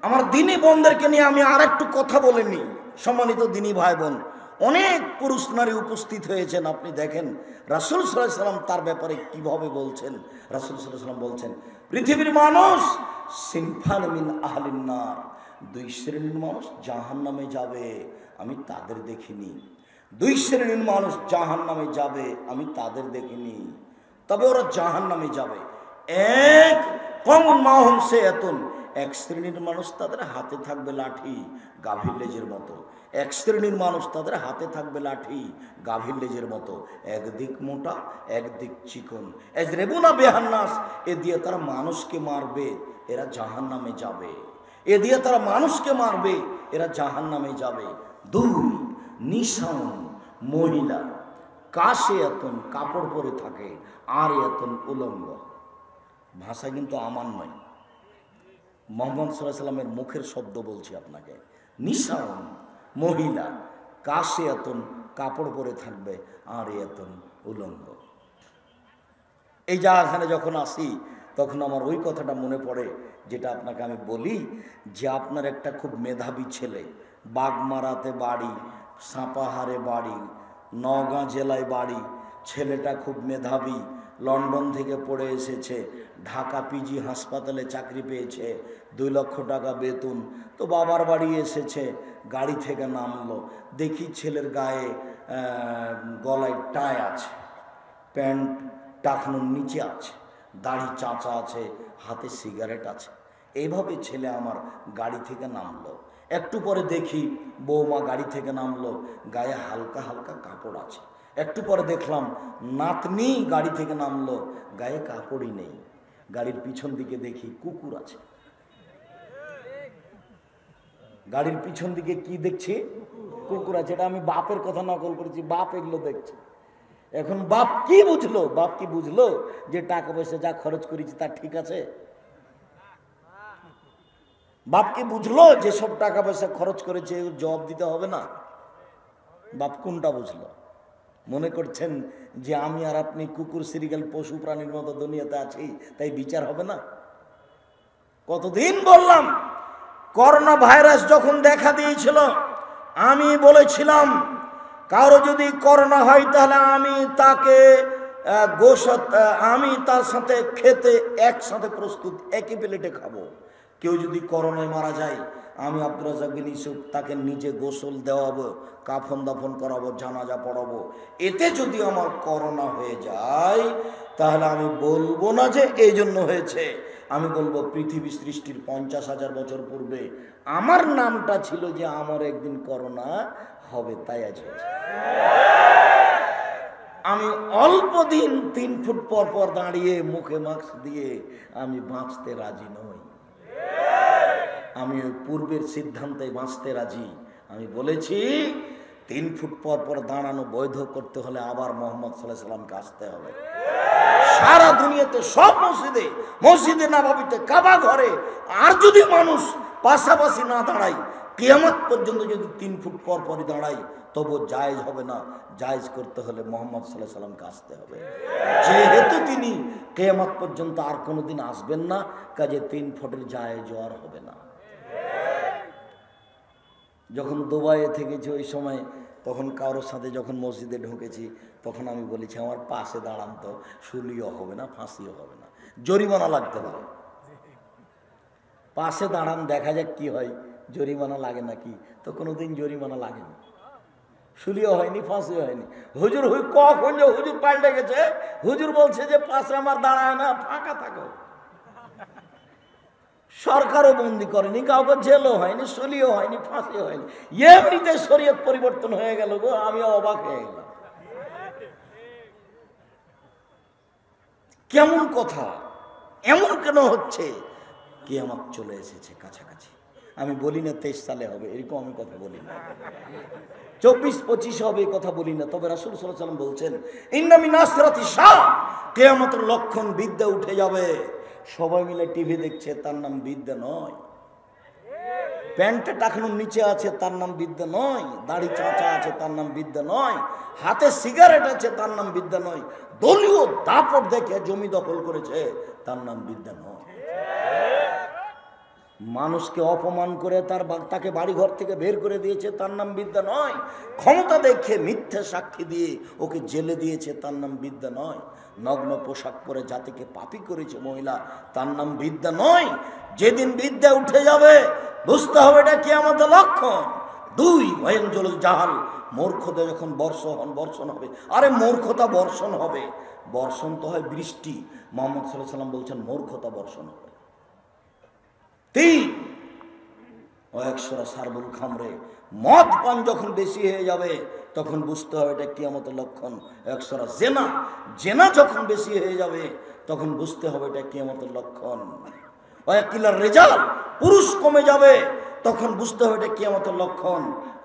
আমার দিনী বোনদেরকে নিয়ে আমি আর একটু কথা বলে নিই। সম্মানিত দিনী ভাই বোন, অনেক পুরুষ নারী উপস্থিত হয়েছেন। আপনি দেখেন রাসূল সাল্লাল্লাহু আলাইহি সাল্লাম তার ব্যাপারে কিভাবে বলছেন। রাসূল সাল্লাল্লাহু আলাইহি সাল্লাম বলছেন, পৃথিবীর মানুষ সিনফান মিন আহলিন নার, দুই শ্রেণীর মানুষ জাহান্নামে যাবে, আমি তাদের দেখিনি। দুই শ্রেণীর মানুষ জাহান্নামে যাবে, আমি তাদের দেখিনি। তবে ওরা জাহান্নামে যাবে। এক কমন মাহম সে এতন, এক শ্রেণীর মানুষ তাদের হাতে থাকবে লাঠি গাভীর লেজের মতো। এক শ্রেণীর মানুষ তাদের হাতে থাকবে লাঠি গাভীর লেজের মতো, একদিক মোটা একদিক চিকন। এজরেবুনা বেহান্নাস, এ দিয়ে তারা মানুষকে মারবে, এরা জাহান্নামে যাবে। এ দিয়ে তারা মানুষকে মারবে, এরা জাহান্নামে যাবে। দুই নিশান, মহিলা কাশে এতন, কাপড় পরে থাকে, আর এতন উলঙ্গ। ভাষা কিন্তু আমার নয়, মুহাম্মদ সাল্লাল্লাহু আলাইহি সাল্লামের মুখের শব্দ বলছি আপনাকে। নিশান, মহিলা কাশে এতন, কাপড় পরে থাকবে, আর এতন উলঙ্গ। এই জায়গাখানে যখন আসি তখন আমার ওই কথাটা মনে পড়ে, যেটা আপনাকে আমি বলি, যে আপনার একটা খুব মেধাবী ছেলে, বাগমারাতে বাড়ি, সাপাহারে বাড়ি, নওগাঁ জেলায় বাড়ি, ছেলেটা খুব মেধাবী, লন্ডন থেকে পড়ে এসেছে, ঢাকা পিজি হাসপাতালে চাকরি পেয়েছে, 2 লক্ষ টাকা বেতন। তো বাবার বাড়ি এসেছে, গাড়ি থেকে নামলো, দেখি ছেলের গায়ে গলায় টাই আছে, প্যান্ট টাকনোর নিচে আছে, দাড়ি চাঁচা আছে, হাতে সিগারেট আছে। এইভাবে ছেলে আমার গাড়ি থেকে নামলো। একটু পরে দেখি বৌমা গাড়ি থেকে নামলো, গায়ে হালকা হালকা কাপড় আছে। একটু পরে দেখলাম নাতনি গাড়ি থেকে নামলো, গায়ে কাপড়ই নেই। গাড়ির পিছন দিকে দেখি কুকুর আছে। গাড়ির পিছন দিকে কি দেখছি? কুকুর আছে। এটা আমি বাপের কথা নকল করেছি, বাপ এগুলো দেখছে। এখন বাপ কি বুঝলো? বাপ কি বুঝলো যে টাকা পয়সা যা খরচ করেছি তা ঠিক আছে? বাপ কি বুঝলো যে সব টাকা পয়সা খরচ করেছে জবাব দিতে হবে না? বাপ কোনটা বুঝলো? মনে করছেন যে আমি আর আপনি কুকুর সিরিগাল পশু প্রাণীর মতো দুনিয়াতে আছি, তাই বিচার হবে না? কতদিন বললাম, করোনা ভাইরাস যখন দেখা দিয়েছিল আমি বলেছিলাম কারো যদি করোনা হয় তাহলে আমি তাকে আমি তার সাথে খেতে একসাথে প্রস্তুত, একই প্লেটে খাবো। কেউ যদি করোনায় মারা যায়, আমি আব্দুর রাজ্জাক বিন ইউসুফ তাকে নিজে গোসল দেওয়াবো, কাফন দাফন করাবো, জানাজা পড়াবো। এতে যদি আমার করোনা হয়ে যায় তাহলে আমি বলবো না যে এই জন্য হয়েছে, আমি বলবো পৃথিবী সৃষ্টির 50,000 বছর পূর্বে আমার নামটা ছিল যে আমার একদিন করোনা হবে, তাই আজ হয়েছে। আমি অল্প দিন 3 ফুট পর পর দাঁড়িয়ে মুখে মাস্ক দিয়ে আমি বাঁচতে রাজি নই। আমি ওই পূর্বের সিদ্ধান্তে বাঁচতে রাজি। আমি বলেছি 3 ফুট পর পর দাঁড়ানো বৈধ করতে হলে আবার মুহাম্মদ সাল্লাল্লাহু আলাইহি সাল্লামকে আসতে হবে। সারা দুনিয়াতে সব মসজিদে, মসজিদে নববীতে, কাবা ঘরে আর যদি মানুষ পাশাপাশি না দাঁড়ায়, কিয়ামত পর্যন্ত যদি 3 ফুট পর পরই দাঁড়ায়, তবু জায়েজ হবে না। জায়েজ করতে হলে মুহাম্মদ সাল্লাল্লাহু আলাইহি সাল্লামকে আসতে হবে। যেহেতু তিনি কিয়ামত পর্যন্ত আর কোনোদিন আসবেন না, কাজে 3 ফুটের জায়েজ আর হবে না। যখন দুবাইয়ে থেকেছি ওই সময়, তখন কারোর সাথে যখন মসজিদে ঢুকেছি তখন আমি বলেছি আমার পাশে দাঁড়ান, তো শুলিও হবে না, ফাঁসিও হবে না, জরিমানা লাগতে পারে। পাশে দাঁড়ান, দেখা যাক কি হয়, জরিমানা লাগে নাকি। তো কোনোদিন জরিমানা লাগেনি, শুলিও হয়নি, ফাঁসিও হয়নি। হুজুর কখন যে হুজুর পাল্টে গেছে, হুজুর বলছে যে পাশে আমার দাঁড়ায় না, ফাঁকা থাকো। সরকারও বন্দি করেনি, কাউকে জেলও হয়নি, শুলিও হয়নি, ফাঁসিও হয়নি, এমনিতে শরীয়ত পরিবর্তন হয়ে গেল গো। আমি অবাক হয়ে গেলাম, কেমন কথা, এমন কেন হচ্ছে? কিয়ামত চলে এসেছে কাছাকাছি। আমি বলি না 23 সালে হবে, এরকম আমি কথা বলি না। 24-25 হবে এই কথা বলি না। তবে রাসূল সাল্লাল্লাহু আলাইহি ওয়াসাল্লাম বলছেন ইন্না মিন আসরাতি শাহ, কিয়ামতের লক্ষণ বিদ্যা উঠে যাবে। সবাই মিলে টিভি দেখছে, তার নাম বিদ্যা নয়। প্যান্টে টাকনোর নিচে আছে, তার নাম বিদ্যা নয়। দাড়ি চাঁচা আছে, তার নাম বিদ্যা নয়। হাতে সিগারেট আছে, তার নাম বিদ্যা নয়। দলীয় দাপট দেখে জমি দখল করেছে, তার নাম বিদ্যা নয়। মানুষকে অপমান করে তাকে বাড়িঘর থেকে বের করে দিয়েছে, তার নাম বিদ্যা নয়। ক্ষমতা দেখে মিথ্যে সাক্ষী দিয়ে ওকে জেলে দিয়েছে, তার নাম বিদ্যা নয়। নগ্ন পোশাক পরে জাতিকে পাপী করেছে মহিলা, তার নাম বিদ্যা নয়। যেদিন বিদ্যা উঠে যাবে বুঝতে হবে এটা কিয়ামতের লক্ষণ। দুই, ভয়ঞ্জল জাহাল, মূর্খতা যখন বর্ষণ হবে। আরে মূর্খতা বর্ষণ হবে, বর্ষণ তো হয় বৃষ্টি। মুহাম্মদ সাল্লাল্লাহু আলাইহি ওয়াসাল্লাম বলছেন মূর্খতা বর্ষণ হবে। তিন, সারবুল খামরে, মদ পান যখন বেশি হয়ে যাবে তখন বুঝতে হবে এটা কিয়ামতের লক্ষণ। একশরা জেনা যখন বেশি হয়ে যাবে তখন বুঝতে হবে এটা কিয়ামতের লক্ষণ। ওয়াকিলার রেজাল, পুরুষ কমে যাবে তখন বুঝতে হবে এটা কিয়ামতের লক্ষণ।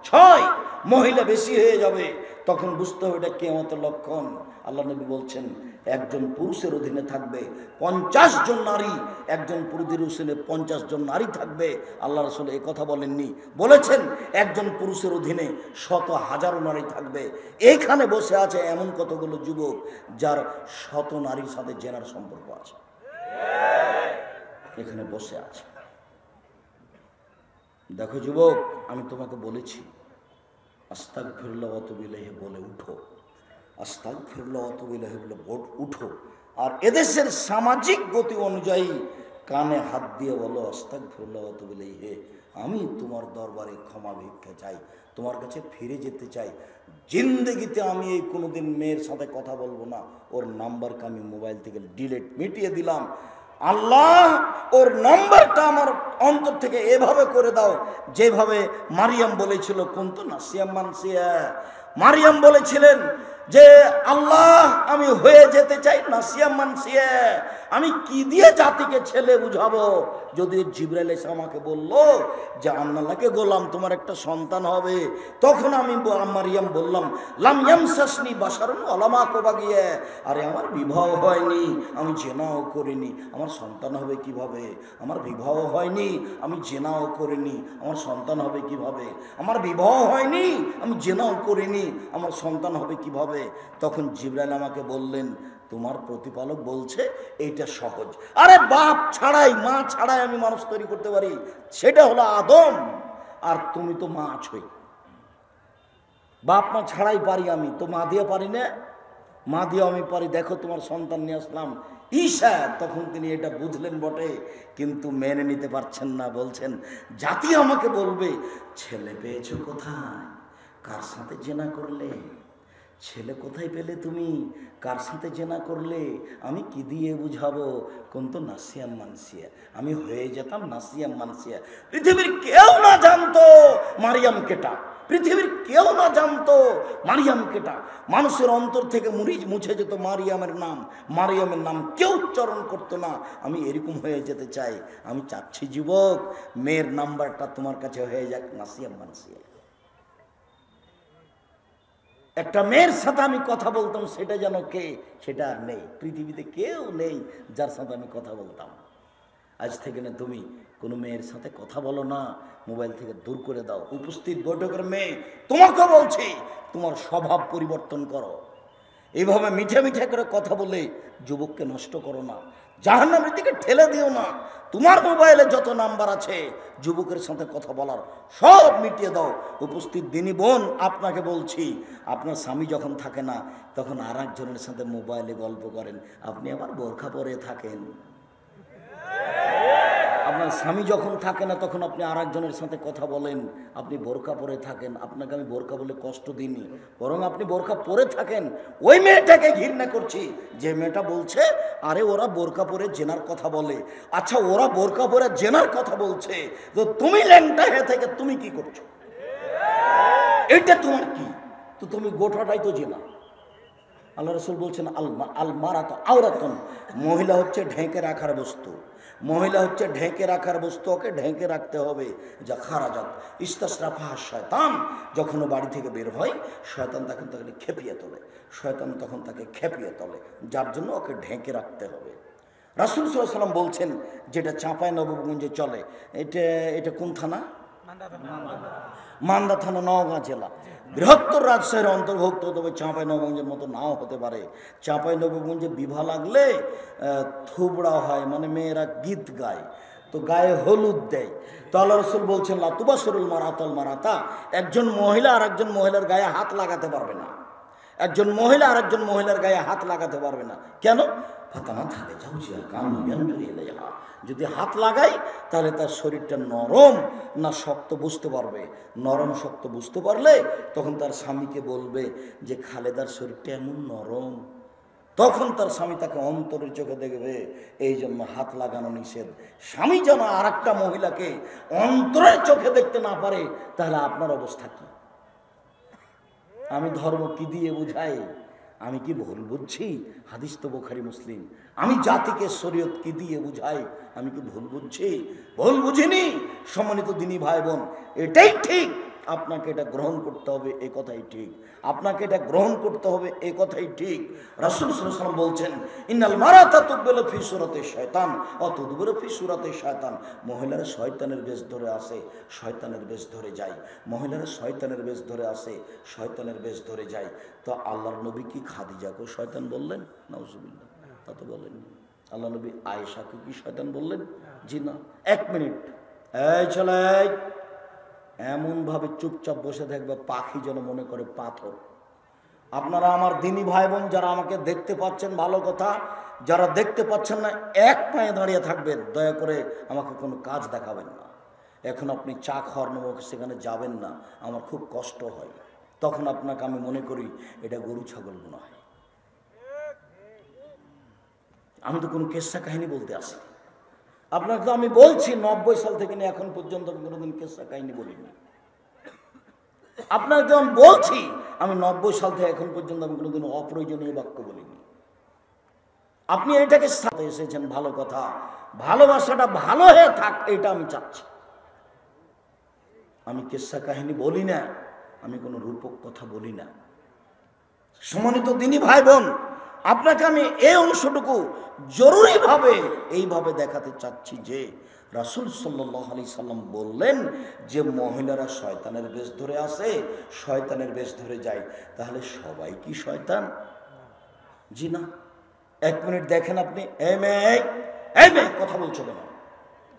6, মহিলা বেশি হয়ে যাবে তখন বুঝতে হবে এটা কিয়ামতের লক্ষণ। আল্লাহ নবী বলছেন একজন পুরুষের অধীনে থাকবে 50 জন নারী, একজন পুরুষের অধীনে 50 জন নারী থাকবে। আল্লাহ রাসূল এই কথা বলেননি, বলেছেন একজন পুরুষের অধীনে শত হাজারো নারী থাকবে। এইখানে বসে আছে এমন কতগুলো যুবক যার শত নারীর সাথে জেনার সম্পর্ক আছে, এখানে বসে আছে। দেখো যুবক, আমি তোমাকে বলেছি আস্তাগফিরুল্লাহ ওয়া আতুবু ইলাইহি বলে উঠো, আস্তাগফিরুল্লাহ ওয়া আতুবু ইলাইহি বলে উঠো। আর এদেশের সামাজিক গতি অনুযায়ী কানে হাত দিয়ে বলো আস্তাগফিরুল্লাহ ওয়া আতুবু ইলাইহি, আমি তোমার দরবারে ক্ষমা ভিক্ষা চাই, তোমার কাছে ফিরে যেতে চাই। জিন্দেগিতে আমি এই কোনোদিন মেয়ের সাথে কথা বলবো না, ওর নাম্বারকে আমি মোবাইল থেকে ডিলিট মিটিয়ে দিলাম। আল্লাহ ওর নাম্বারটা আমার অন্তর থেকে এভাবে করে দাও যেভাবে মারিয়াম বলেছিল, কুনতু নাসিয়াম মানসিয়া। মারিয়াম বলেছিলেন যে আল্লাহ আমি হয়ে যেতে চাই নাসিয়াম মানসিয়া, আমি কি দিয়ে জাতিকে ছেলে বুঝাবো? যদি জিবরাইল এসে আমাকে বলল যে আল্লাহকে গোলাম তোমার একটা সন্তান হবে, তখন আমি মারিয়াম বললাম লাম ইয়ামসাসনি বাশারুন ওয়ালা মা কুবাগিয়া, আরে আমার বিবাহ হয়নি, আমি জেনাও করিনি, আমার সন্তান হবে কিভাবে? আমার বিবাহ হয়নি, আমি জেনাও করিনি, আমার সন্তান হবে কিভাবে? আমার বিবাহ হয়নি, আমি জেনাও করিনি, আমার সন্তান হবে কিভাবে? তখন জিবরাইল আমাকে বললেন তোমার প্রতিপালক বলছে এইটা সহজ। আরে বাপ ছাড়াই মা ছাড়াই আমি মানুষ তৈরি করতে পারি, সেটা হলো আদম। আর তুমি তো মা আছোই, বাপ মা ছাড়াই পারি, আমি তো মা দিয়ে পারি না, মা দিয়ে আমি পারি। দেখো তোমার সন্তান নিয়ে আসলাম ঈশা। তখন তিনি এটা বুঝলেন বটে, কিন্তু মেনে নিতে পারছেন না। বলছেন জাতি আমাকে বলবে ছেলে পেয়েছো কোথায়, কার সাথে জেনা করলে? ছেলে কোথায় পেলে তুমি, কার সাথে জেনা করলে? আমি কি দিয়ে বুঝাবো? কুনতু নাসিয়াম মানসিয়া, আমি হয়ে যেতাম নাসিয়াম মানসিয়া। পৃথিবীর কেউ না জানতো মারিয়াম কেটা, পৃথিবীর কেউ না জানতো মারিয়াম কেটা। মানুষের অন্তর থেকে মুছে যেত মারিয়ামের নাম, মারিয়ামের নাম কেউ উচ্চারণ করতো না। আমি এরকম হয়ে যেতে চাই। আমি চাচ্ছি যুবক মেয়ের নাম্বারটা তোমার কাছে হয়ে যাক নাসিয়াম মানসিয়া। একটা মেয়ের সাথে আমি কথা বলতাম, সেটা যেন কে, সেটা আর নেই। পৃথিবীতে কেউ নেই যার সাথে আমি কথা বলতাম। আজ থেকে না তুমি কোনো মেয়ের সাথে কথা বলো না, মোবাইল থেকে দূর করে দাও। উপস্থিত বৈঠকের মেয়ে তোমাকে বলছি তোমার স্বভাব পরিবর্তন করো। এইভাবে মিঠে মিঠে করে কথা বলে যুবককে নষ্ট করো না, জাহান্নামের দিকে ঠেলে দিও না। তোমার মোবাইলে যত নাম্বার আছে যুবকের সাথে কথা বলার সব মিটিয়ে দাও। উপস্থিত দিনী বোন আপনাকে বলছি, আপনার স্বামী যখন থাকে না তখন আর একজনের সাথে মোবাইলে গল্প করেন, আপনি আবার বোরখা পরে থাকেন। আপনার স্বামী যখন থাকে না তখন আপনি আর একজনের সাথে কথা বলেন, আপনি বোরকা পরে থাকেন। আপনাকে আমি বোরকা বলে কষ্ট দিইনি, বরং আপনি বোরকা পরে থাকেন। ওই মেয়েটাকে ঘৃণা করছি যে মেয়েটা বলছে আরে ওরা বোরকা পরে জেনার কথা বলে। আচ্ছা ওরা বোরকা পরে জেনার কথা বলছে, তো তুমি ল্যাংটা হয়ে থেকে তুমি কি করছো? এটা তোমার কি? তো তুমি গোটাটাই তো জেনা। আল্লাহ রাসূল বলছেন আল মারাতু আওরাতুন, মহিলা হচ্ছে ঢেকে রাখার বস্তু, মহিলা হচ্ছে ঢেকে রাখার বস্তু, ওকে ঢেকে রাখতে হবে। যা খারাজাত ইস্তাসরাফাহা শয়তান, যখন ও বাড়ি থেকে বের হয় শয়তান তখন তাকে খেপিয়ে তোলে, শয়তান তখন তাকে খেপিয়ে তোলে, যার জন্য ওকে ঢেকে রাখতে হবে। রাসূল সাল্লাল্লাহু আলাইহি ওয়াসাল্লাম বলছেন যেটা চাঁপাইনবাবগঞ্জে চলে, এটা কোন থানা? মান্দা থানা, নওগাঁ জেলা, বৃহত্তর রাজশাহীর অন্তর্ভুক্ত, তবে চাঁপাইনবাবগঞ্জের মতো নাও হতে পারে। চাঁপাইনবাবগঞ্জে বিবাহ লাগলে থুবড়া হয়, মানে মেয়েরা গীত গায়, তো গায়ে হলুদ দেয়। তো আল্লাহ রসুল বলছেন লা তুবাসিরুল মারাতাল মারাতা, একজন মহিলা আর একজন মহিলার গায়ে হাত লাগাতে পারবে না। একজন মহিলা আর একজন মহিলার গায়ে হাত লাগাতে পারবে না। কেন? ফাতামা থাকে যাউজিয়া কানু ইয়ানজুরি ইলাইহা, যদি হাত লাগাই তাহলে তার শরীরটা নরম না শক্ত বুঝতে পারবে। নরম শক্ত বুঝতে পারলে তখন তার স্বামীকে বলবে যে খালেদার শরীরটা এমন নরম, তখন তার স্বামী তাকে অন্তরের চোখে দেখবে। এই জন্য হাত লাগানো নিষেধ। স্বামী যেন আর একটা মহিলাকে অন্তরের চোখে দেখতে না পারে, তাহলে আপনার অবস্থা কি? আমি ধর্ম কি দিয়ে বুঝাই? আমি কি ভুল বুঝছি? হাদিস তো বুখারী মুসলিম। আমি জাতিকে শরীয়ত কি দিয়ে বুঝাই? আমি কি ভুল বুঝছি? ভুল বুঝিনি। সম্মানিত দিনী ভাই বোন, এটাই ঠিক। আপনাকে এটা গ্রহণ করতে হবে, এই কথাই ঠিক। আপনাকে এটা গ্রহণ করতে হবে, এই কথাই ঠিক। রাসূল সাল্লাল্লাহু আলাইহি ওয়াসাল্লাম বলছেন ইন্নাল মারাতা তুকবিলু ফি সূরাতি শয়তান ওয়া তুদবিরু ফি সূরাতি শয়তান। মহিলারা শয়তানের বেশ ধরে আসে, শয়তানের বেশ ধরে যায়। মহিলারা শয়তানের বেশ ধরে আসে, শয়তানের বেশ ধরে যায়। তো আল্লাহর নবী কি খাদিজাকে শয়তান বললেন? নাউজুবিল্লাহ, তা তো বলেননি। আল্লাহ নবী আয়েশাকে কি শয়তান বললেন? জি না। এক মিনিট, এই চলে এমনভাবে চুপচাপ বসে থাকবে পাখি যেন মনে করে পাথর। আপনারা আমার দিনী ভাই বোন যারা আমাকে দেখতে পাচ্ছেন ভালো কথা, যারা দেখতে পাচ্ছেন না এক পায়ে দাঁড়িয়ে থাকবেন। দয়া করে আমাকে কোনো কাজ দেখাবেন না। এখন আপনি চা খাওয়ার নামক সেখানে যাবেন না, আমার খুব কষ্ট হয়। তখন আপনাকে আমি মনে করি এটা গরু ছাগল মনে হয়। আমি তো কোনো কেসা কাহিনী বলতে আসি। আপনাকে তো আমি বলছি 90 সাল থেকে নিয়ে এখন পর্যন্ত আমি কোনোদিন কেসা কাহিনী বলিনি। আপনাকে যখন বলছি আমি 90 সাল থেকে এখন পর্যন্ত আমি কোনোদিন অপ্রয়োজনীয় বাক্য বলিনি। আপনি এটাকে সাথে এসেছেন, ভালো কথা। ভালোবাসাটা ভালো হয়ে থাক, এটা আমি চাচ্ছি। আমি কেসা কাহিনী বলি না, আমি কোনো রূপক কথা বলি না। সম্মানিত দিনী ভাই বোন, আপনাকে আমি এই অংশটুকু জরুরিভাবে এইভাবে দেখাতে চাচ্ছি যে রাসূল সাল্লাল্লাহু আলাইহি সাল্লাম বললেন যে মহিলারা শয়তানের বেশ ধরে আসে, শয়তানের বেশ ধরে যায়। তাহলে সবাই কি শয়তান? জি না। এক মিনিট দেখেন আপনি। এই মেয়ে কথা বলছো কেন?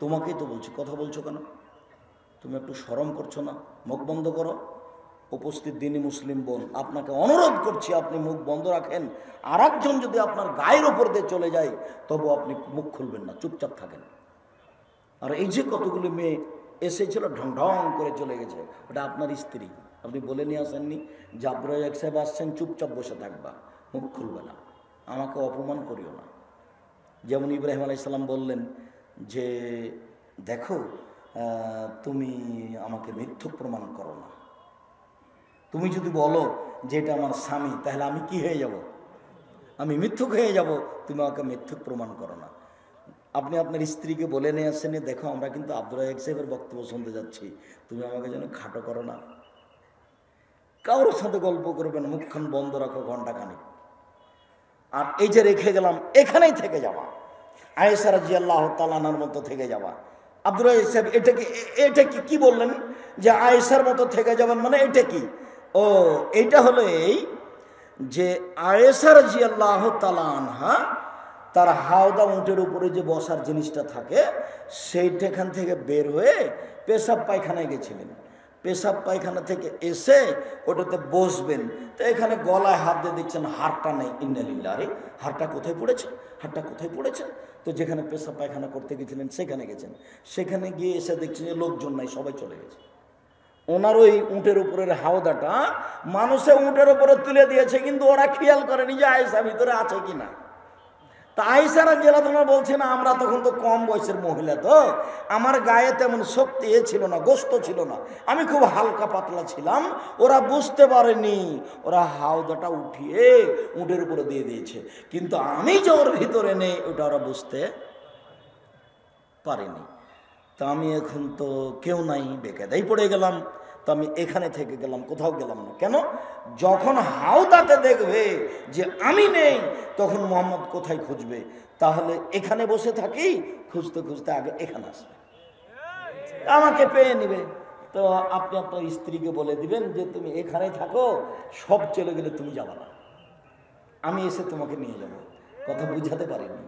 তোমাকেই তো বলছি, কথা বলছো কেন? তুমি একটু শরম করছো না? মুখ বন্ধ করো। উপস্থিত দিনী মুসলিম বোন, আপনাকে অনুরোধ করছি আপনি মুখ বন্ধ রাখেন। আর একজন যদি আপনার গায়ের ওপর দিয়ে চলে যায় তবু আপনি মুখ খুলবেন না, চুপচাপ থাকেন। আর এই যে কতগুলো মেয়ে এসেছিল ঢং ঢং করে চলে গেছে, ওটা আপনার স্ত্রী। আপনি বলে নিয়ে আসেননি যে আব্দুর রাজ্জাক সাহেব আসছেন, চুপচাপ বসে থাকবা, মুখ খুলবে না, আমাকে অপমান করিও না। যেমন ইব্রাহিম আলাইহিস সালাম বললেন যে দেখো তুমি আমাকে মিথ্যুক প্রমাণ করো না। তুমি যদি বলো যে এটা আমার স্বামী, তাহলে আমি কি হয়ে যাব? আমি মিথ্যুক হয়ে যাব। তুমি আমাকে মিথ্যুক প্রমাণ করো না। আপনি আপনার স্ত্রীকে বলে নিয়ে আসছেন, দেখো আমরা কিন্তু আব্দুর রাজ্জাক সাহেবের বক্তব্য শুনতে যাচ্ছি, তুমি আমাকে যেন খাটো করো না। কারোর সাথে গল্প করবে না, মুখখান বন্ধ রাখো ঘন্টাখানিক। আর এই যে রেখে গেলাম, এখানেই থেকে যাওয়া, আয়েশা রাদিয়াল্লাহু তাআলা আনহার মতো থেকে যাওয়া। আব্দুর রাজ্জাক সাহেব এটা কি বললেন যে আয়েশার মতো থেকে যাবেন, মানে এটা কি? ও, এইটা হলো এই যে আয়েশা রাদিয়াল্লাহু তাআলা আনহা তার হাওদা উটের উপরে যে বসার জিনিসটা থাকে সেইখান থেকে বের হয়ে পেশাব পায়খানায় গেছিলেন। পেশাব পায়খানা থেকে এসে ওটাতে বসবেন, তো এখানে গলায় হাত দিয়ে দেখছেন হাড়টা নেই। ইন্নালিল্লাহ, রে হাড়টা কোথায় পড়েছে, হাড়টা কোথায় পড়েছে? তো যেখানে পেশাব পায়খানা করতে গেছিলেন সেখানে গেছেন, সেখানে গিয়ে এসে দেখছেন যে লোকজন নাই, সবাই চলে গেছে। ওনার ওই উটের উপরের হাওদাটা মানুষে উটের উপরে তুলে দিয়েছে, কিন্তু ওরা খেয়াল করেনি যে আয়েশা ভিতরে আছে কিনা। তা আয়েশা রাদিয়াল্লাহু তাআলা বলছে না, আমরা তখন তো কম বয়সের মহিলা, তো আমার গায়ে তেমন শক্তি ছিল না, গোস্ত ছিল না, আমি খুব হালকা পাতলা ছিলাম। ওরা বুঝতে পারেনি, ওরা হাওদাটা উঠিয়ে উটের উপরে দিয়ে দিয়েছে, কিন্তু আমি যে ওর ভিতরে নেই ওটা ওরা বুঝতে পারেনি। তা আমি এখন তো কেউ নাই, বেকায়দায় পড়ে গেলাম। তো আমি এখানে থেকে গেলাম, কোথাও গেলাম না। কেন? যখন হাওদাতে দেখবে যে আমি নেই, তখন মোহাম্মদ কোথায় খুঁজবে? তাহলে এখানে বসে থাকি, খুঁজতে খুঁজতে আগে এখানে আসবে, আমাকে পেয়ে নিবে। তো আপনি আপনার স্ত্রীকে বলে দিবেন যে তুমি এখানেই থাকো, সব চলে গেলে তুমি যাবে না, আমি এসে তোমাকে নিয়ে যাব। কথা বুঝাতে পারিনি?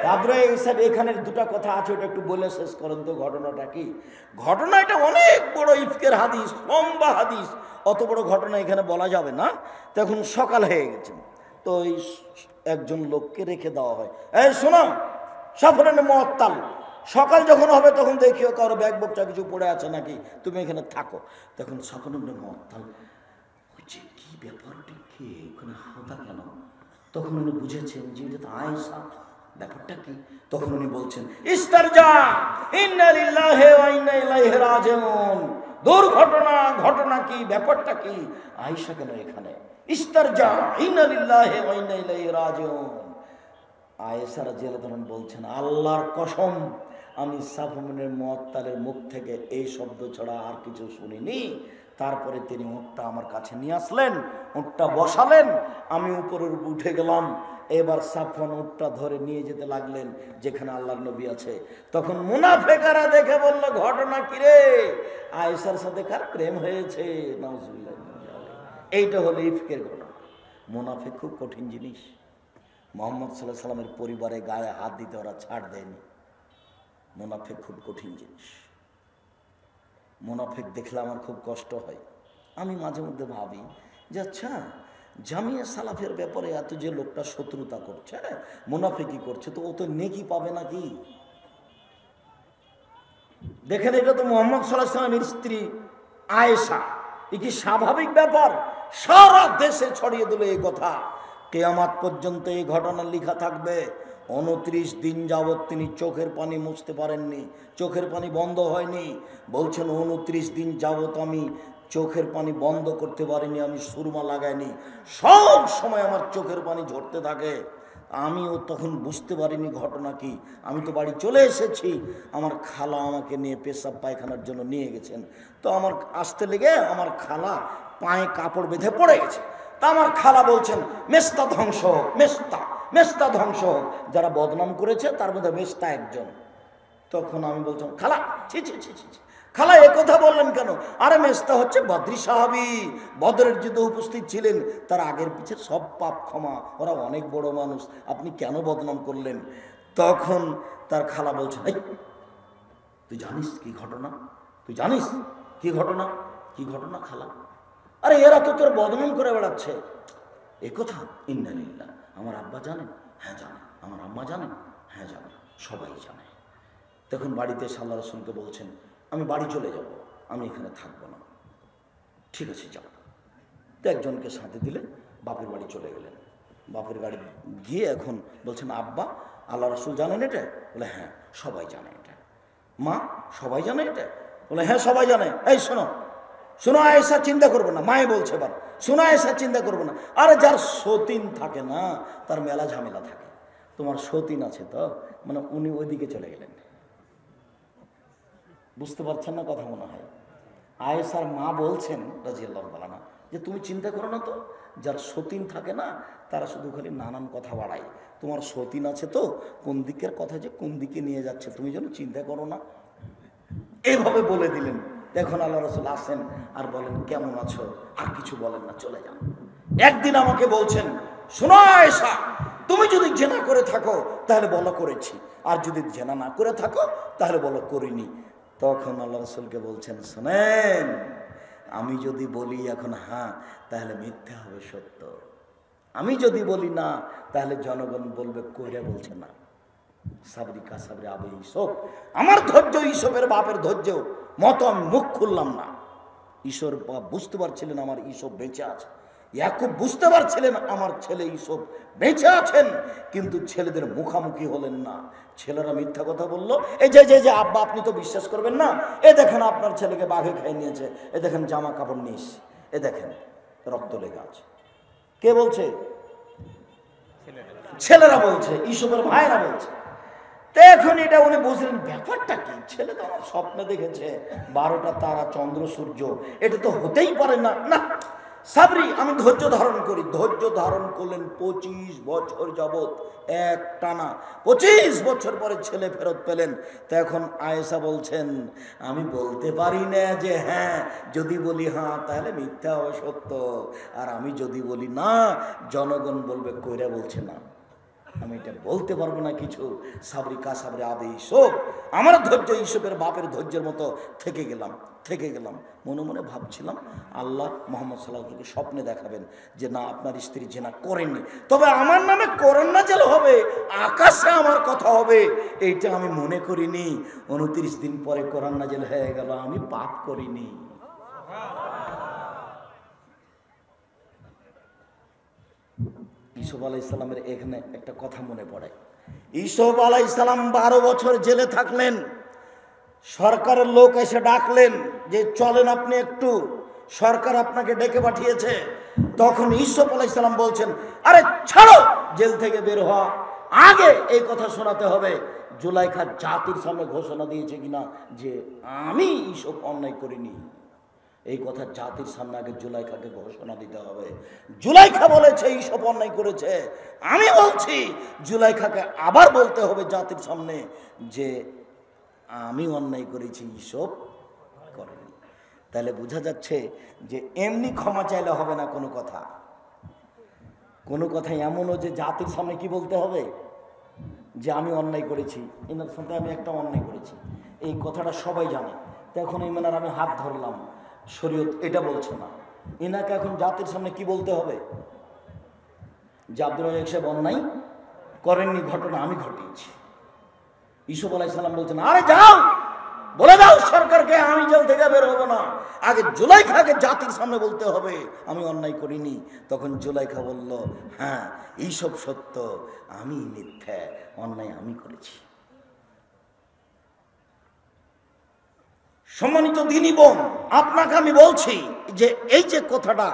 তারপরে এইসব এখানের দুটা কথা আছে, ওটা একটু বলে শেষ করেন তো। ঘটনাটা কি? ঘটনা এটা অনেক বড় ইফকের হাদিস, লম্বা হাদিস, অত বড় ঘটনা এখানে বলা যাবে না। তখন সকাল হয়ে গেছে, তো এই একজন লোককে রেখে দেওয়া হয়, এই শোনো সাফরেন মুআত্তাল, সকাল যখন হবে তখন দেখিও কারো ব্যাগ বকটা কিছু পড়ে আছে নাকি, তুমি এখানে থাকো। তখন সাফরেন মুআত্তাল বলছে, কি ব্যাপারটা, কি ওখানে হাঁটা কেন? তখন উনি বুঝেছেন যে এটা তো আয়েশা, ব্যাপারটা কি? তখন উনি বলছেন, ইস্তারজা ইন্না লিল্লাহি ওয়া ইন্না ইলাইহি রাজিউন, দুর্ঘটনা, ঘটনা কি, ব্যাপারটা কি, আয়েশা কেন এখানে? ইস্তারজা ইন্না লিল্লাহি ওয়া ইন্না ইলাইহি রাজিউন। আয়েশা রাদিয়াল্লাহু আনহা বলছেন, আল্লাহর কসম, আমি সাফওয়ানের মুআত্তালের মুখ থেকে এই শব্দ ছাড়া আর কিছু শুনিনি। তারপরে তিনি উটটা আমার কাছে নিয়ে আসলেন, উটটা বসালেন, আমি উপরের উঠে গেলাম। এবার সাফওয়ান উটটা ধরে নিয়ে যেতে লাগলেন যেখানে আল্লাহর নবী আছে। তখন মুনাফিকরা দেখে বলল, ঘটনা কি রে? আয়েশার সাথে কার প্রেম হয়েছে? নাউজুবিল্লাহ। এইটা হলো ইফকের ঘটনা। মুনাফিক খুব কঠিন জিনিস। মুহাম্মদ সাল্লাল্লাহু আলাইহি সাল্লামের পরিবারে গায়ে হাত দিতে ওরা ছাড় দেয়নি। মুনাফিক খুব কঠিন জিনিস। মুনাফিক দেখলে আমার খুব কষ্ট হয়। আমি মাঝে মধ্যে ভাবি যে আচ্ছা, জামিয়া সালাফের ব্যাপারে এত যে লোকটা শত্রুতা করছে, মুনাফিকি করছে, তো ও তো নেকি পাবে নাকি? দেখেন, এটা তো মুহাম্মদ সাল্লাল্লাহু আলাইহি সাল্লামের স্ত্রী আয়েশা। এ কি স্বাভাবিক ব্যাপার? সারা দেশে ছড়িয়ে দিল এই কথা, কিয়ামত পর্যন্ত এই ঘটনা লেখা থাকবে। 29 দিন যাবৎ তিনি চোখের পানি মুছতে পারেননি, চোখের পানি বন্ধ হয়নি। বলছেন, 29 দিন যাবৎ আমি চোখের পানি বন্ধ করতে পারিনি, আমি সুরমা লাগাইনি, সব সময় আমার চোখের পানি ঝরতে থাকে। আমিও তখন বুঝতে পারিনি ঘটনা কি। আমি তো বাড়ি চলে এসেছি, আমার খালা আমাকে নিয়ে পেশাব পায়খানার জন্য নিয়ে গেছেন। তো আমার আসতে লেগে আমার খালা পায়ে কাপড় বেঁধে পড়ে গেছে। তা আমার খালা বলছেন, মেস্তা ধ্বংস হোক, মেস্তা ধ্বংস হোক। যারা বদনাম করেছে তার মধ্যে মেস্তা একজন। তখন আমি বলছিলাম, খালা ছি ছি ছি ছি, খালা এ কথা বললেন কেন? আরে মেস্তা হচ্ছে বদরি সাহাবী, বদরের যুদ্ধে উপস্থিত ছিলেন, তার আগের পিছের সব পাপ ক্ষমা, ওরা অনেক বড় মানুষ, আপনি কেন বদনাম করলেন? তখন তার খালা বলছেন, এই তুই জানিস কি ঘটনা? তুই জানিস কি ঘটনা? কি ঘটনা খালা? আরে এরা তো তোর বদনাম করে বেড়াচ্ছে। এ কথা? ইন্না লিল্লাহ। আমার আব্বা জানেন? হ্যাঁ জানে। আমার আম্মা জানেন? হ্যাঁ জানে, সবাই জানে। তখন বাড়িতে আল্লাহ রাসূলকে বলছেন, আমি বাড়ি চলে যাব, আমি এখানে থাকবো না। ঠিক আছে যাও। তো একজনকে সাথে দিলে বাপের বাড়ি চলে গেলেন। বাপের বাড়ি গিয়ে এখন বলছেন, আব্বা আল্লাহ রাসূল জানেন এটা? বলে হ্যাঁ, সবাই জানে এটা। মা সবাই জানে এটা? বলে হ্যাঁ, সবাই জানে। এই শোনো, শোনো আয়েশা, চিন্তা করবে না। মায়ে বলছে, এবার শোনো আয়েশা, চিন্তা করবে না। আরে যার সতীন থাকে না, তার মেলা ঝামেলা থাকে। তোমার সতীন আছে তো, মানে উনি ওইদিকে চলে গেলেন। বুঝতে পারছেন না কথা? মনে হয় আয়েশার মা বলছেন রাদিয়াল্লাহু তাআলা যে তুমি চিন্তা করো না তো, যার সতীন থাকে না তারা শুধু খালি নানান কথা বাড়ায়। তোমার সতীন আছে তো, কোন দিকের কথা যে কোন দিকে নিয়ে যাচ্ছে তুমি যেন চিন্তা করো না, এইভাবে বলে দিলেন। এখন আল্লাহ রাসূল আসেন আর বলেন, কেমন আছো? আর কিছু বলেন না, চলে যান। একদিন আমাকে বলছেন, শোনো আয়েশা, তুমি যদি জেনা করে থাকো তাহলে বলো করেছি, আর যদি জেনা না করে থাকো তাহলে বলো করিনি। তখন আল্লাহ রাসূলকে বলছেন, শোনেন, আমি যদি বলি এখন হ্যাঁ, তাহলে মিথ্যা হবে সত্য। আমি যদি বলি না, তাহলে জনগণ বলবে কইরা বলছে না। সাবরি কা সাবরি আবে ইসব, আমার ধৈর্য ইসবের বাপের ধৈর্য মতো আমি মুখ খুললাম না। ঈশ্বর বুঝতে পারছিলেন আমার ইসব বেঁচে আছে, ইয়াকুব বুঝতে পারছিলেন আমার ছেলে ইসব বেঁচে আছেন, কিন্তু ছেলেদের মুখামুখি হলেন না। ছেলেরা মিথ্যা কথা বললো, এই যে যে যে আব্বা আপনি তো বিশ্বাস করবেন না, এ দেখেন আপনার ছেলেকে বাঘে খেয়ে নিয়েছে, এ দেখেন জামা কাপড় নিস, এ দেখেন রক্ত লেগে আছে। কে বলছে? ছেলেরা বলছে, ইসবের ভাইরা বলছে। তো এখন এটা উনি বুঝলেন ব্যাপারটা কি। ছেলে তো আমার স্বপ্নে দেখেছে 12টা তারা, চন্দ্র, সূর্য, এটা তো হতেই পারে না। না সাবরি, আমি ধৈর্য ধারণ করি। ধৈর্য ধারণ করলেন 25 বছর যাবৎ এক টানা। 25 বছর পরে ছেলে ফেরত পেলেন। তো এখন আয়েশা বলছেন, আমি বলতে পারি না যে হ্যাঁ, যদি বলি হ্যাঁ তাহলে মিথ্যা হবে সত্য, আর আমি যদি বলি না জনগণ বলবে কইরা বলছে না। আমি এটা বলতে পারবো না কিছু। সাবরি কা সাবরে আবে ইসব, আমার ধৈর্য ইসবের বাপের ধৈর্যের মতো থেকে গেলাম। মনে মনে ভাবছিলাম আল্লাহ মোহাম্মদ সাল্লাল্লাহু স্বপ্নে দেখাবেন যে না, আপনার স্ত্রী জেনা করেননি, তবে আমার নামে কোরআন নাযিল হবে, আকাশে আমার কথা হবে, এইটা আমি মনে করিনি। 29 দিন পরে কোরআন নাযিল হয়ে গেল, আমি পাপ করিনি। ইসুফ আলাইহিস সালামের এখানে একটা কথা মনে পড়ে। ইসুফ আলাইহিস সালাম 12 বছর জেলে থাকলেন। সরকারের লোক এসে ডাকলেন যে চলেন আপনি একটু, সরকার আপনাকে ডেকে পাঠিয়েছে। তখন ইসুফ আলাইহিস সালাম বলছেন, আরে ছাড়ো, জেল থেকে বের হওয়া আগে এই কথা শোনাতে হবে জুলাইখা জাতির সামনে ঘোষণা দিয়েছে কিনা যে আমি ইসুফ অন্যায় করিনি। এই কথা জাতির সামনে আগে জুলাইখাকে ঘোষণা দিতে হবে। জুলাইখা বলেছে ইসব অন্যায় করেছে, আমি বলছি জুলাইখাকে আবার বলতে হবে জাতির সামনে যে আমি অন্যায় করেছি, ইসব করেনি। তাহলে বোঝা যাচ্ছে যে এমনি ক্ষমা চাইলে হবে না। কোনো কথা এমনও যে জাতির সামনে কি বলতে হবে যে আমি অন্যায় করেছি, এনার সাথে আমি একটা অন্যায় করেছি, এই কথাটা সবাই জানে। তখন ইমানার আমি হাত ধরলাম, শরীয়ত এটা বলছে না। এনাকে এখন জাতির সামনে কি বলতে হবে যে আব্দুর রাজ্জাক সাহেব অন্যায় করেননি, ঘটনা আমি ঘটিয়েছি। ইসুফ আলাইহিস সালাম বলছেন, আরে যাও বলে দাও সরকারকে আমি জেল থেকে বের হবো না, আগে জুলাইখাকে জাতির সামনে বলতে হবে আমি অন্যায় করিনি। তখন জুলাইখা বলল, হ্যাঁ এইসব সত্য, আমি মিথ্যা, অন্যায় আমি করেছি। সম্মানিত দিনী বোন, আপনাকে আমি বলছি যে এই যে কথাটা,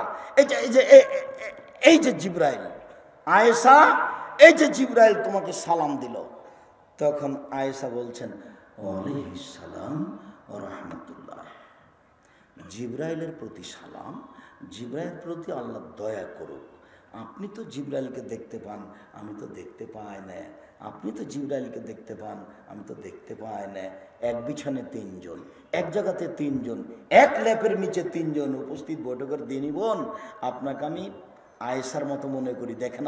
এই যে জিবরাইল, আয়েশা, এই যে জিবরাইল তোমাকে সালাম দিল, তখন আয়েশা বলছেন ওয়ালাইহিস সালাম ওয়া রাহমাতুল্লাহ। জিবরাইলের প্রতি সালাম, জিবরাইলের প্রতি আল্লাহ দয়া করুক। আপনি তো জিবরাইলকে দেখতে পান, আমি তো দেখতে পাই না। আপনি তো জিবরাইলকে দেখতে পান, আমি তো দেখতে পাই না। এক বিছানে 3 জন, এক জায়গাতে 3 জন, এক ল্যাপের নিচে 3 জন উপস্থিত বৈঠকের দিনই বোন, আপনাকে আমি আয়েশার মতো মনে করি। দেখেন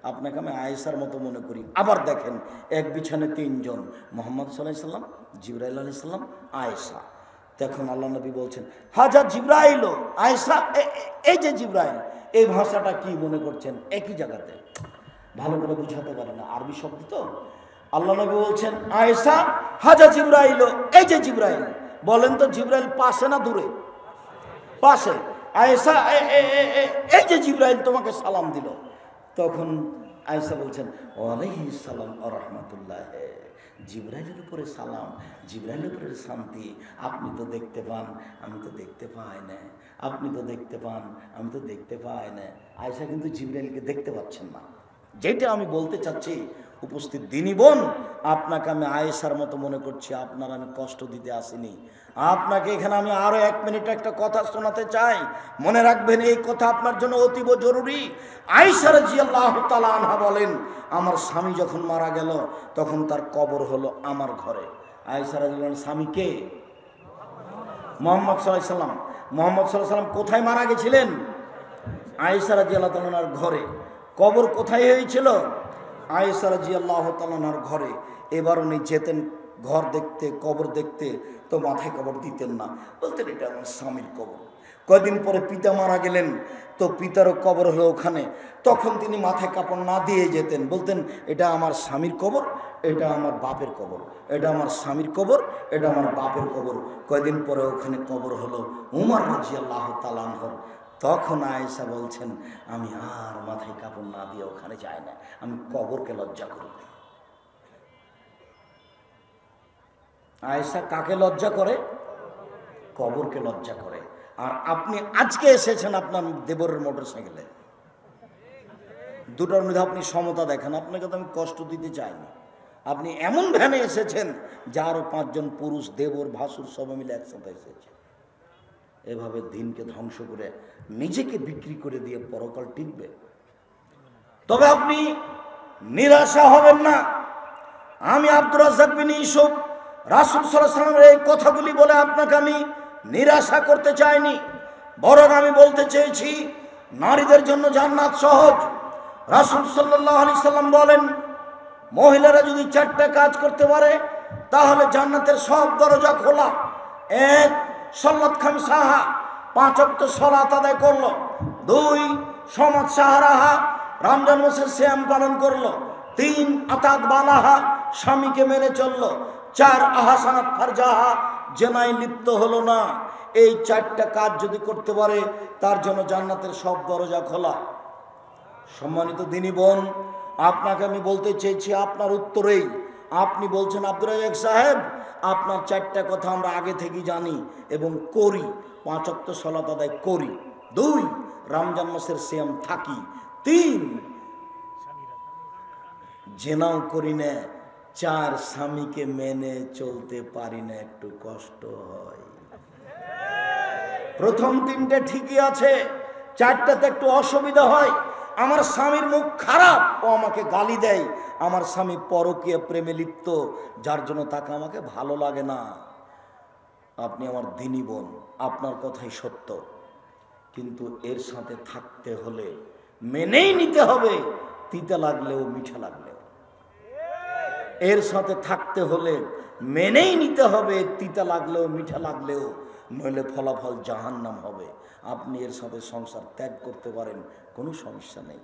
আপনাকে আমি আয়েশার মতো মনে করি। আবার দেখেন এক বিছানে 3 জন, মুহাম্মদ সাল্লাল্লাহু আলাইহি সাল্লাম, জিবরাইল আলাইহিস সালাম, আয়েশা। তখন আল্লাহ নবী বলছেন, হাজা জিবরাইল, আয়েশা এই যে জিবরাইল, এই ভাষাটা কি মনে করছেন একই জায়গাতে? ভালো করে বুঝাতে পারে না, আরবি শব্দ তো। আল্লাহ নবী বলছেন, আয়েশা হাজা জিবরাইল, এই যে জিবরাইল। বলেন তো জিবরাইল পাশে না দূরে? পাশে। আয়েশা এই যে জিবরাইল তোমাকে সালাম দিল। তখন আয়েশা বলছেন ওয়ালাইহিস সালাম ওয়া রাহমাতুল্লাহ। জিবরাইলের উপরে সালাম, জিবরাইলের উপরে শান্তি। আপনি তো দেখতে পান, আমি তো দেখতে পাই না। আপনি তো দেখতে পান, আমি তো দেখতে পাই না। আয়েশা কিন্তু জিবরাইলকে দেখতে পাচ্ছেন না। যেটা আমি বলতে চাচ্ছি উপস্থিত দিনী বোন, আপনাকে আমি আয়েশার মতো মনে করছি, আপনার আমি কষ্ট দিতে আসিনি। আপনাকে এখানে আমি আরো 1 মিনিট একটা কথা শোনাতে চাই, মনে রাখবেন এই কথা আপনার জন্য অতীব জরুরি। আয়েশা রাদিয়াল্লাহু তাআলা আনহা বলেন, আমার স্বামী যখন মারা গেল তখন তার কবর হলো আমার ঘরে। আয়েশা রাদিয়াল্লাহু আনহা স্বামী কে? মুহাম্মদ সাল্লাল্লাহু আলাইহি সাল্লাম। মুহাম্মদ সাল্লাল্লাহু আলাইহি সাল্লাম কোথায় মারা গেছিলেন? আয়েশা রাদিয়াল্লাহু তাআলার ঘরে। কবর কোথায় হয়েছিল? আয়েশা রাদিয়াল্লাহু তাআলার ঘরে। এবার উনি যেতেন ঘর দেখতে, কবর দেখতে, তো মাথায় কবর দিতেন না, বলতেন এটা আমার স্বামীর কবর। কয়দিন পরে পিতা মারা গেলেন, তো পিতারও কবর হলো ওখানে, তখন তিনি মাথায় কাপড় না দিয়ে যেতেন, বলতেন এটা আমার স্বামীর কবর, এটা আমার বাপের কবর, এটা আমার স্বামীর কবর, এটা আমার বাপের কবর। কয়দিন পরে ওখানে কবর হলো উমর রাদিয়াল্লাহু তাআলা আনহুর। তখন আয়েশা বলছেন, আমি আর মাথায় কাপড় না দিয়ে ওখানে যাই না, আমি কবরকে লজ্জা করি। আয়েশা কাকে লজ্জা করে? কবরকে লজ্জা করে। আর আপনি আজকে এসেছেন আপনার দেবরের মোটরসাইকেলে, দুটোর মধ্যে আপনি সমতা দেখেন। আপনাকে তো আমি কষ্ট দিতে চাইনি। আপনি এমন ভ্যানে এসেছেন যে আরো 5 জন পুরুষ, দেবর, ভাসুর সবাই মিলে একসাথে এসেছে। এভাবে দিনকে ধ্বংস করে নিজেকে বিক্রি করে দিয়ে পরকাল টিকবে? তবে আপনি নিরাশা হবেন না। আমি আব্দুর রাজ্জাক বিন ইউসুফ রাসূল সাল্লাল্লাহু আলাইহি ওয়াসাল্লামের এই কথাগুলি বলে আপনাকে আমি নিরাশা করতে চাইনি, বরং আমি বলতে চেয়েছি নারীদের জন্য জান্নাত সহজ, রাসূল সাল্লাল্লাহু আলাইহি সাল্লাম বলেন, মহিলারা যদি 4টা কাজ করতে পারে তাহলে জান্নাতের সব দরজা খোলা। এক, সালাত খামসাহা, 5 ওয়াক্ত সালাত আদায় করলো। 2, সমাজ সাহারাহা, রমজান মাসের সিয়াম পালন করলো। 3, আতাত বালাহা, স্বামীকে মেনে চললো। 4, আহসানাত ফারজাহা, জেনায় লিপ্ত হলো না। এই 4টা কাজ যদি করতে পারে তার জন্য জান্নাতের সব দরজা খোলা। সম্মানিত দিনী বোন, আপনাকে আমি বলতে চেয়েছি আপনার উত্তরেই। আপনি বলছেন আব্দুর রাজ্জাক সাহেব, আপনার 4টা কথা আমরা আগে থেকেই জানি এবং করি। 5 ওয়াক্ত সালাত আদায় করি। 2, রমজান মাসের সিয়াম থাকি। 3, জেনাও করি না। 4, স্বামীকে মেনে চলতে পারি না, একটু কষ্ট হয়। প্রথম 3টে ঠিকই আছে, 4টাতে একটু অসুবিধা হয়। আমার স্বামীর মুখ খারাপ, ও আমাকে গালি দেয়। আমার স্বামী পরকীয়া প্রেমে লিপ্ত, যার জন্য তাকে আমাকে ভালো লাগে না। আপনি আমার দিনী বোন, আপনার কথাই সত্য, কিন্তু এর সাথে থাকতে হলে মেনেই নিতে হবে, তিতা লাগলেও মিঠা লাগলেও। এর সাথে থাকতে হলে মেনেই নিতে হবে, তিতা লাগলেও মিঠা লাগলেও, নইলে ফলাফল জাহান্নাম হবে। আপনি এর সাথে সংসার ত্যাগ করতে পারেন, কোনো সমস্যা নেই।